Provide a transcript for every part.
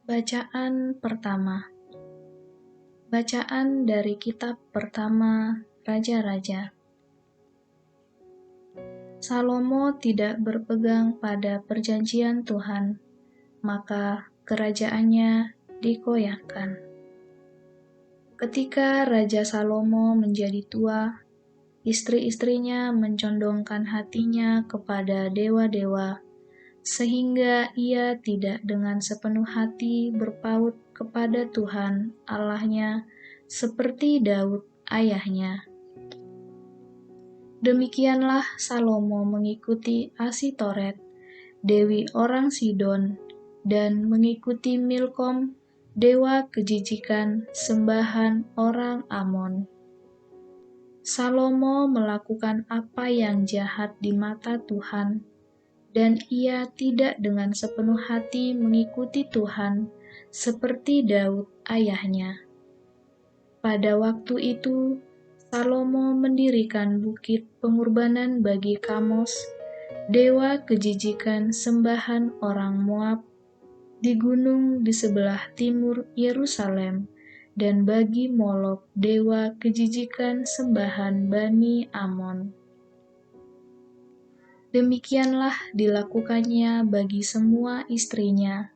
Bacaan pertama. Bacaan dari kitab pertama Raja-Raja. Salomo tidak berpegang pada perjanjian Tuhan, maka kerajaannya dikoyakkan. Ketika Raja Salomo menjadi tua, istri-istrinya mencondongkan hatinya kepada dewa-dewa, sehingga ia tidak dengan sepenuh hati berpaut kepada Tuhan Allahnya seperti Daud ayahnya. Demikianlah Salomo mengikuti Asitoret, dewi orang Sidon, dan mengikuti Milkom, dewa kejijikan sembahan orang Amon. Salomo melakukan apa yang jahat di mata Tuhan, dan ia tidak dengan sepenuh hati mengikuti Tuhan seperti Daud ayahnya. Pada waktu itu, Salomo mendirikan bukit pengorbanan bagi Kamos, dewa kejijikan sembahan orang Moab, di gunung di sebelah timur Yerusalem, dan bagi Molok, dewa kejijikan sembahan Bani Amon. Demikianlah dilakukannya bagi semua istrinya,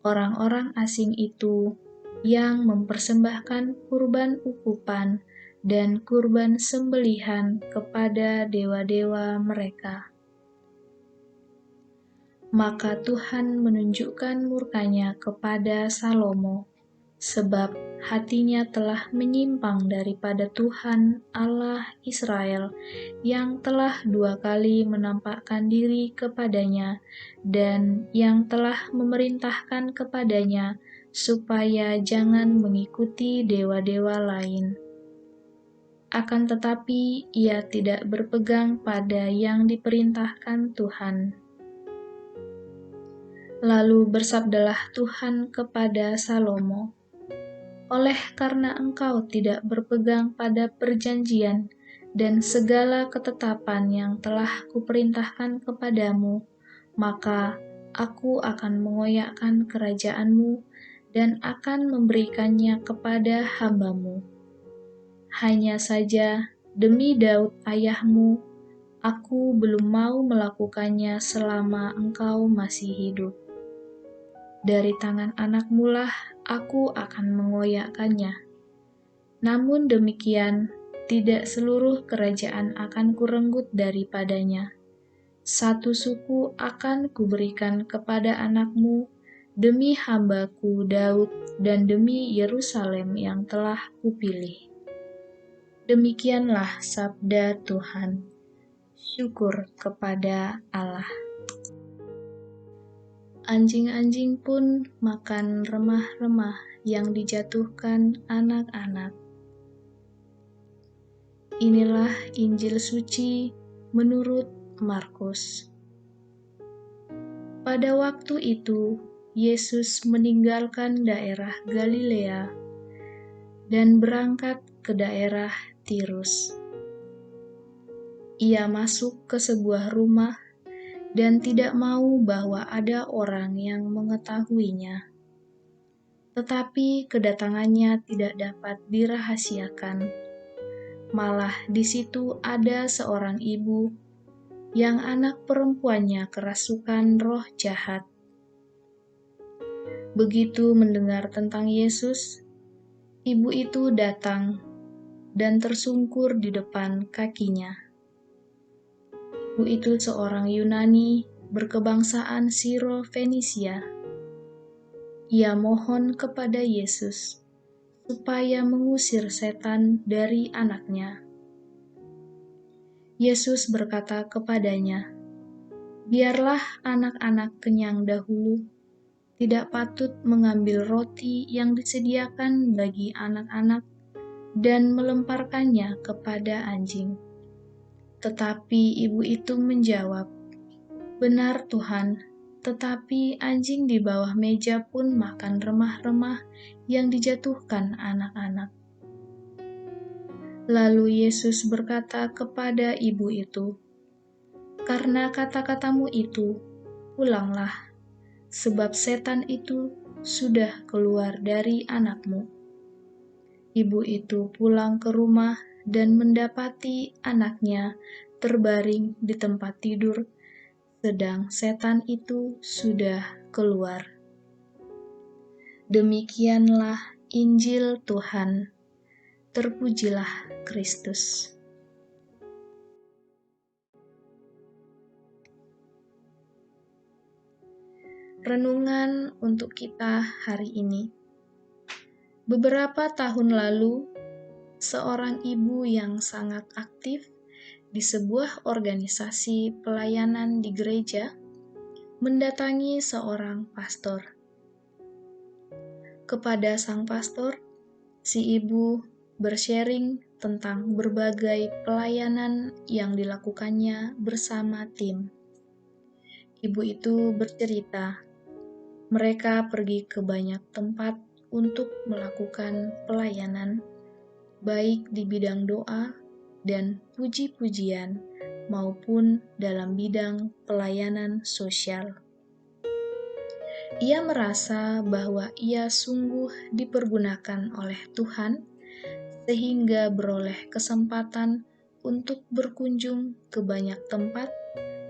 orang-orang asing itu yang mempersembahkan kurban ukupan dan kurban sembelihan kepada dewa-dewa mereka. Maka Tuhan menunjukkan murkanya kepada Salomo, sebab hatinya telah menyimpang daripada Tuhan Allah Israel yang telah 2 kali menampakkan diri kepadanya dan yang telah memerintahkan kepadanya supaya jangan mengikuti dewa-dewa lain. Akan tetapi ia tidak berpegang pada yang diperintahkan Tuhan. Lalu bersabdalah Tuhan kepada Salomo, oleh karena engkau tidak berpegang pada perjanjian dan segala ketetapan yang telah kuperintahkan kepadamu, maka aku akan mengoyakkan kerajaanmu dan akan memberikannya kepada hambamu. Hanya saja demi Daud ayahmu, aku belum mau melakukannya selama engkau masih hidup. Dari tangan anakmu lah aku akan mengoyakkannya. Namun demikian, tidak seluruh kerajaan akan kurenggut daripadanya. 1 suku akan kuberikan kepada anakmu demi hambaku Daud dan demi Yerusalem yang telah kupilih. Demikianlah sabda Tuhan. Syukur kepada Allah. Anjing-anjing pun makan remah-remah yang dijatuhkan anak-anak. Inilah Injil suci menurut Markus. Pada waktu itu, Yesus meninggalkan daerah Galilea dan berangkat ke daerah Tirus. Ia masuk ke sebuah rumah dan tidak mau bahwa ada orang yang mengetahuinya. Tetapi kedatangannya tidak dapat dirahasiakan. Malah di situ ada seorang ibu yang anak perempuannya kerasukan roh jahat. Begitu mendengar tentang Yesus, ibu itu datang dan tersungkur di depan kakinya. Ibu itu seorang Yunani berkebangsaan Siro-Fenisia. Ia mohon kepada Yesus supaya mengusir setan dari anaknya. Yesus berkata kepadanya, "Biarlah anak-anak kenyang dahulu, tidak patut mengambil roti yang disediakan bagi anak-anak dan melemparkannya kepada anjing." Tetapi ibu itu menjawab, "Benar Tuhan, tetapi anjing di bawah meja pun makan remah-remah yang dijatuhkan anak-anak." Lalu Yesus berkata kepada ibu itu, "Karena kata-katamu itu, pulanglah, sebab setan itu sudah keluar dari anakmu. Ibu itu pulang ke rumah dan mendapati anaknya terbaring di tempat tidur, sedang setan itu sudah keluar. Demikianlah Injil Tuhan. Terpujilah Kristus. Renungan untuk kita hari ini. Beberapa tahun lalu, seorang ibu yang sangat aktif di sebuah organisasi pelayanan di gereja mendatangi seorang pastor. Kepada sang pastor, si ibu bersharing tentang berbagai pelayanan yang dilakukannya bersama tim. Ibu itu bercerita, mereka pergi ke banyak tempat untuk melakukan pelayanan, baik di bidang doa dan puji-pujian, maupun dalam bidang pelayanan sosial. Ia merasa bahwa ia sungguh dipergunakan oleh Tuhan, sehingga beroleh kesempatan untuk berkunjung ke banyak tempat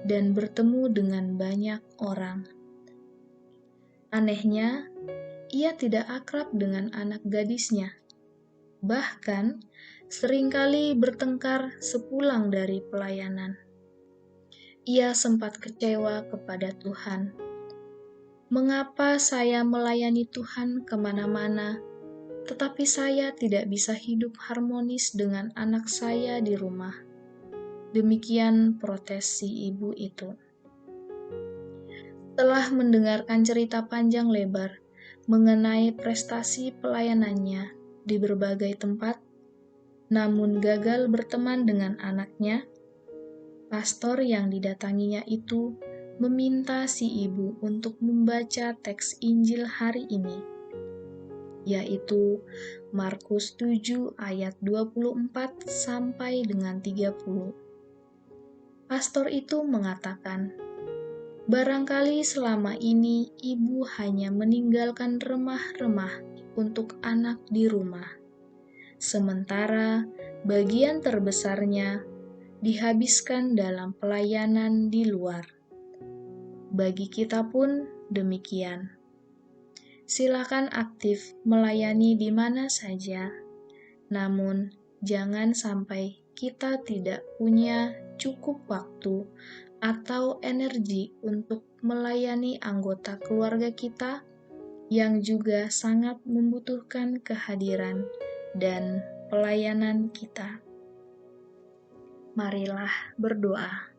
dan bertemu dengan banyak orang. Anehnya, ia tidak akrab dengan anak gadisnya. Bahkan, seringkali bertengkar sepulang dari pelayanan. Ia sempat kecewa kepada Tuhan. Mengapa saya melayani Tuhan kemana-mana, tetapi saya tidak bisa hidup harmonis dengan anak saya di rumah? Demikian protes si ibu itu. Setelah mendengarkan cerita panjang lebar mengenai prestasi pelayanannya di berbagai tempat, namun gagal berteman dengan anaknya, pastor yang didatanginya itu meminta si ibu untuk membaca teks Injil hari ini, yaitu Markus 7 ayat 24 sampai dengan 30. Pastor itu mengatakan, barangkali selama ini ibu hanya meninggalkan remah-remah untuk anak di rumah, sementara bagian terbesarnya dihabiskan dalam pelayanan di luar. Bagi kita pun demikian. Silakan aktif melayani di mana saja, namun jangan sampai kita tidak punya cukup waktu atau energi untuk melayani anggota keluarga kita yang juga sangat membutuhkan kehadiran dan pelayanan kita. Marilah berdoa.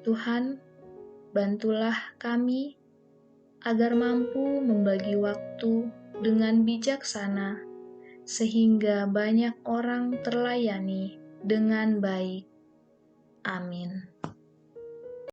Tuhan, bantulah kami agar mampu membagi waktu dengan bijaksana sehingga banyak orang terlayani dengan baik. Amin.